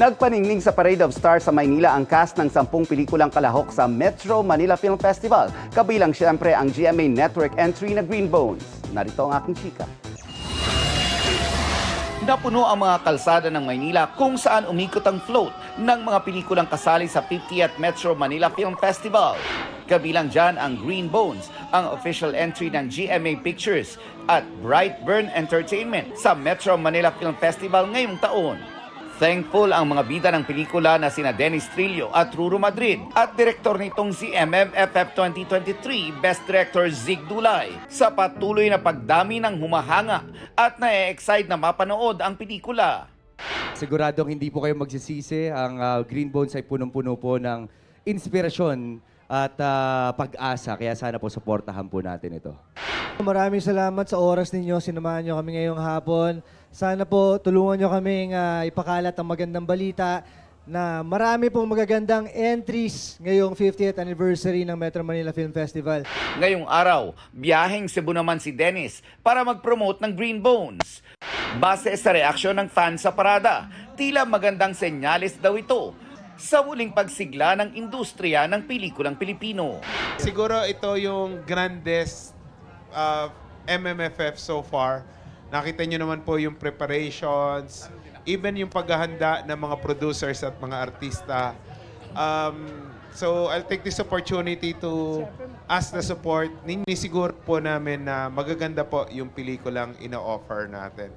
Nagpaningning sa Parade of Stars sa Maynila ang cast ng 10 pelikulang kalahok sa Metro Manila Film Festival. Kabilang siyempre ang GMA Network entry na Green Bones. Narito ang aking chika. Napuno ang mga kalsada ng Maynila kung saan umikot ang float ng mga pelikulang kasali sa 50th Metro Manila Film Festival. Kabilang dyan ang Green Bones, ang official entry ng GMA Pictures at Brightburn Entertainment sa Metro Manila Film Festival ngayong taon. Thankful ang mga bida ng pelikula na sina Dennis Trillo at Ruru Madrid at direktor nitong si MMFF 2023 Best Director Zig Dulay sa patuloy na pagdami ng humahanga at na-excite na mapanood ang pelikula. Siguradong hindi po kayo magsisisi. Ang Green Bones ay punong-puno po ng inspirasyon at pag-asa. Kaya sana po supportahan po natin ito. Maraming salamat sa oras ninyo. Sinamahan nyo kami ngayong hapon. Sana po tulungan nyo kaming ipakalat ang magandang balita na marami pong magagandang entries ngayong 50th anniversary ng Metro Manila Film Festival. Ngayong araw, biyaheng Cebu naman si Dennis para mag-promote ng Green Bones. Base sa reaksyon ng fans sa parada, tila magandang senyales daw ito sa muling pagsigla ng industriya ng pelikulang Pilipino. Siguro ito yung grandest MMFF so far. Nakita nyo naman po yung preparations, even yung paghahanda ng mga producers at mga artista. So I'll take this opportunity to ask the support. Siguro po namin na magaganda po yung pelikulang ina-offer natin.